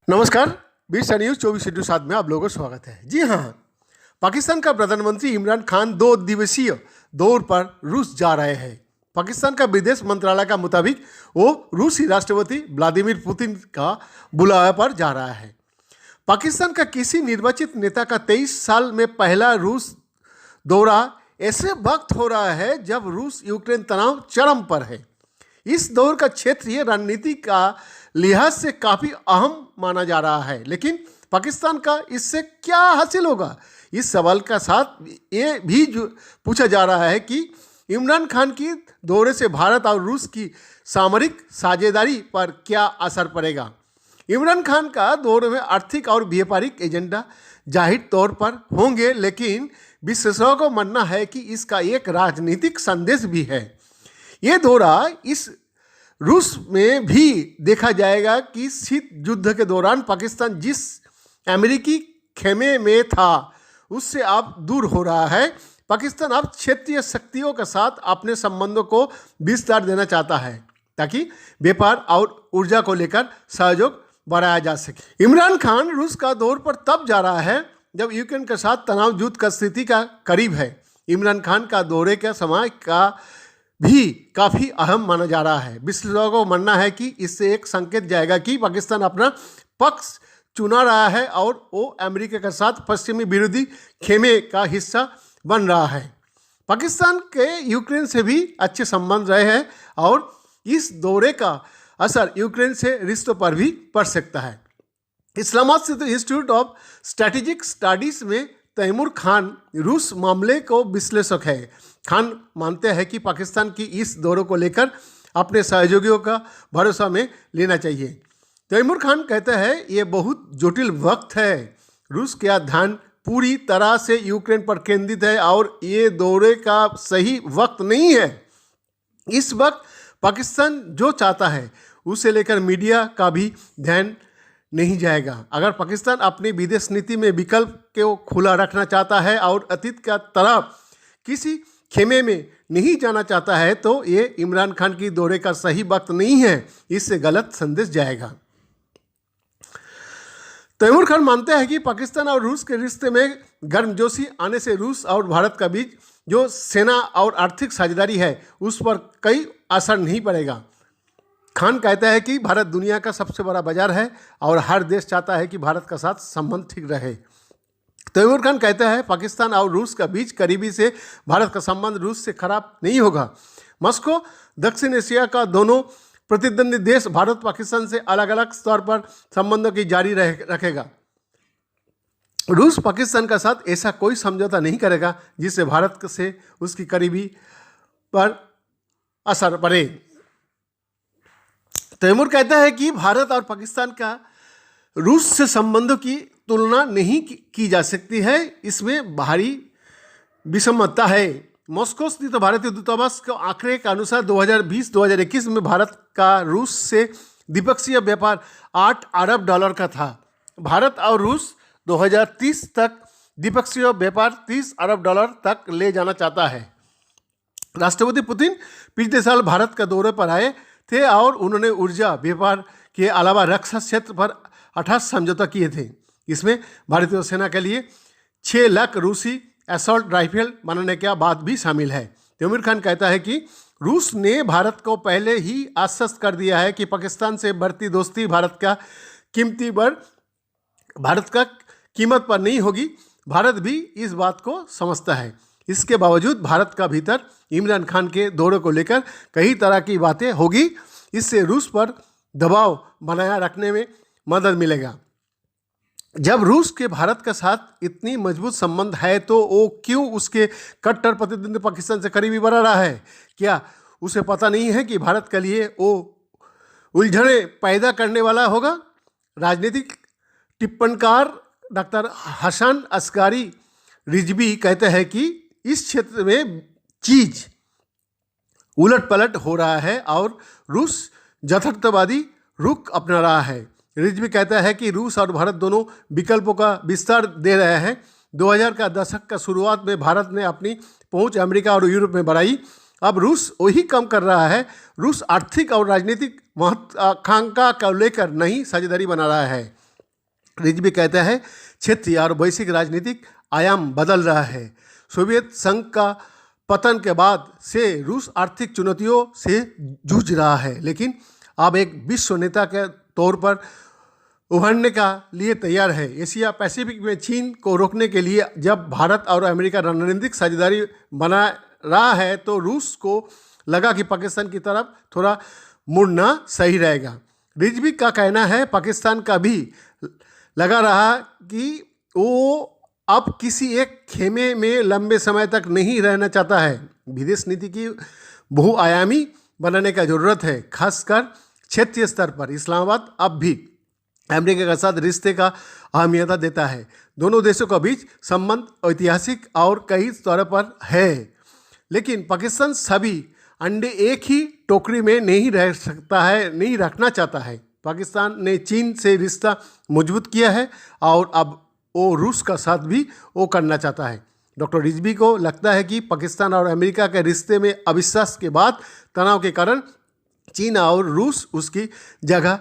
नमस्कार, 20 न्यूज़ 24/7 में आप लोगों का स्वागत है। जी हाँ, पाकिस्तान का प्रधानमंत्री इमरान खान 2 दिवसीय दौर पर रूस जा रहे हैं। पाकिस्तान का विदेश मंत्रालय का मुताबिक वो रूसी राष्ट्रपति व्लादिमीर पुतिन का बुलावे पर जा रहा है। पाकिस्तान का किसी निर्वाचित नेता का 23 साल में पहला रूस दौरा ऐसे वक्त हो रहा है जब रूस यूक्रेन तनाव चरम पर है। इस दौर का क्षेत्रीय रणनीति का लिहाज से काफ़ी अहम माना जा रहा है, लेकिन पाकिस्तान का इससे क्या हासिल होगा, इस सवाल का साथ ये भी पूछा जा रहा है कि इमरान खान की दौरे से भारत और रूस की सामरिक साझेदारी पर क्या असर पड़ेगा। इमरान खान का दौरे में आर्थिक और व्यापारिक एजेंडा जाहिर तौर पर होंगे, लेकिन विशेषज्ञों का मानना है कि इसका एक राजनीतिक संदेश भी है। ये दौरा इस रूस में भी देखा जाएगा कि शीत युद्ध के दौरान पाकिस्तान जिस अमेरिकी खेमे में था उससे अब दूर हो रहा है। पाकिस्तान अब क्षेत्रीय शक्तियों के साथ अपने संबंधों को विस्तार देना चाहता है ताकि व्यापार और ऊर्जा को लेकर सहयोग बढ़ाया जा सके। इमरान खान रूस का दौर पर तब जा रहा है जब यूक्रेन के साथ तनाव युद्ध का स्थिति का करीब है। इमरान खान का दौरे के समय का भी काफ़ी अहम माना जा रहा है। विश्लेषकों को मानना है कि इससे एक संकेत जाएगा कि पाकिस्तान अपना पक्ष चुना रहा है और वो अमेरिका के साथ पश्चिमी विरोधी खेमे का हिस्सा बन रहा है। पाकिस्तान के यूक्रेन से भी अच्छे संबंध रहे हैं और इस दौरे का असर यूक्रेन से रिश्तों पर भी पड़ सकता है। इस्लामाबाद स्थित इंस्टीट्यूट ऑफ स्ट्रैटेजिक स्टडीज में तैमूर खान रूस मामले को विश्लेषक है। खान मानते हैं कि पाकिस्तान की इस दौरे को लेकर अपने सहयोगियों का भरोसा में लेना चाहिए। तैमूर खान कहते हैं ये बहुत जटिल वक्त है। रूस का ध्यान पूरी तरह से यूक्रेन पर केंद्रित है और ये दौरे का सही वक्त नहीं है। इस वक्त पाकिस्तान जो चाहता है उसे लेकर मीडिया का भी ध्यान नहीं जाएगा। अगर पाकिस्तान अपनी विदेश नीति में विकल्प को खुला रखना चाहता है और अतीत का तरह किसी खेमे में नहीं जाना चाहता है तो ये इमरान खान की दौरे का सही वक्त नहीं है, इससे गलत संदेश जाएगा। तैमूर खान मानते हैं कि पाकिस्तान और रूस के रिश्ते में गर्मजोशी आने से रूस और भारत के बीच जो सेना और आर्थिक साझेदारी है उस पर कोई असर नहीं पड़ेगा। खान कहता है कि भारत दुनिया का सबसे बड़ा बाजार है और हर देश चाहता है कि भारत का साथ संबंध ठीक रहे। तैमूर खान कहता है पाकिस्तान और रूस के बीच करीबी से भारत का संबंध रूस से खराब नहीं होगा। मॉस्को दक्षिण एशिया का दोनों प्रतिद्वंदी देश भारत पाकिस्तान से अलग अलग स्तर पर संबंधों की जारी रखेगा। रूस पाकिस्तान के साथ ऐसा कोई समझौता नहीं करेगा जिससे भारत से उसकी करीबी पर असर पड़े। तैमूर कहता है कि भारत और पाकिस्तान का रूस से संबंधों की तुलना नहीं की जा सकती है, इसमें भारी विषमता है। मॉस्को स्थित भारतीय दूतावास के आंकड़े के अनुसार 2020-2021 में भारत का रूस से द्विपक्षीय व्यापार $8 अरब का था। भारत और रूस 2030 तक द्विपक्षीय व्यापार $30 अरब तक ले जाना चाहता है। राष्ट्रपति पुतिन पिछले साल भारत का दौरे पर आए थे और उन्होंने ऊर्जा व्यापार के अलावा रक्षा क्षेत्र पर 28 समझौता किए थे। इसमें भारतीय सेना के लिए 6 लाख रूसी असॉल्ट राइफल बनाने का बात भी शामिल है। तैमूर खान कहता है कि रूस ने भारत को पहले ही आश्वस्त कर दिया है कि पाकिस्तान से बढ़ती दोस्ती भारत का कीमत पर नहीं होगी। भारत भी इस बात को समझता है। इसके बावजूद भारत का भीतर इमरान खान के दौरे को लेकर कई तरह की बातें होगी। इससे रूस पर दबाव बनाए रखने में मदद मिलेगा। जब रूस के भारत के साथ इतनी मजबूत संबंध है तो वो क्यों उसके कट्टर प्रतिद्वंदी पाकिस्तान से करीबी बढ़ा रहा है? क्या उसे पता नहीं है कि भारत के लिए वो उलझने पैदा करने वाला होगा? राजनीतिक टिप्पणकार डॉक्टर हसन अस्कारी रिजवी कहते हैं कि इस क्षेत्र में चीज उलट पलट हो रहा है और रूस यथार्थवादी रुख अपना रहा है। रिजवी कहता है कि रूस और भारत दोनों विकल्पों का विस्तार दे रहे हैं। 2000 का दशक का शुरुआत में भारत ने अपनी पहुंच अमेरिका और यूरोप में बढ़ाई। अब रूस वही कम कर रहा है। रूस आर्थिक और राजनीतिक महत्वाकांक्षा को लेकर नई साझेदारी बना रहा है। रिजवी कहता है क्षेत्रीय और वैश्विक राजनीतिक आयाम बदल रहा है। सोवियत संघ का पतन के बाद से रूस आर्थिक चुनौतियों से जूझ रहा है, लेकिन अब एक विश्व नेता के तौर पर उभरने का लिए तैयार है। एशिया पैसिफिक में चीन को रोकने के लिए जब भारत और अमेरिका रणनीतिक साझेदारी बना रहा है तो रूस को लगा कि पाकिस्तान की तरफ थोड़ा मुड़ना सही रहेगा। रिजवी का कहना है पाकिस्तान का भी लगा रहा कि वो अब किसी एक खेमे में लंबे समय तक नहीं रहना चाहता है। विदेश नीति की बहुआयामी बनाने का ज़रूरत है, खासकर क्षेत्रीय स्तर पर। इस्लामाबाद अब भी अमेरिका के साथ रिश्ते का अहमियत देता है। दोनों देशों के बीच संबंध ऐतिहासिक और कई स्तरों पर है, लेकिन पाकिस्तान सभी अंडे एक ही टोकरी में नहीं रह सकता है, नहीं रखना चाहता है। पाकिस्तान ने चीन से रिश्ता मजबूत किया है और अब वो रूस का साथ भी वो करना चाहता है। डॉक्टर रिजवी को लगता है कि पाकिस्तान और अमेरिका के रिश्ते में अविश्वास के बाद तनाव के कारण चीन और रूस उसकी जगह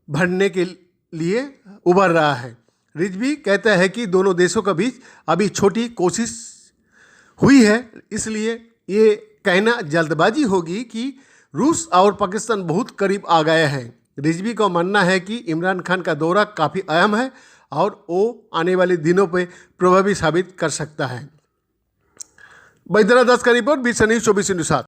भरने के लिए उभर रहा है। रिजवी कहता है कि दोनों देशों के बीच अभी छोटी कोशिश हुई है, इसलिए ये कहना जल्दबाजी होगी कि रूस और पाकिस्तान बहुत करीब आ गए हैं। रिजवी का मानना है कि इमरान खान का दौरा काफ़ी अहम है और वो आने वाले दिनों पर प्रभावी साबित कर सकता है। बैद्यनाथ दास का रिपोर्ट, बीस न्यूज़ 24 इंटू 7।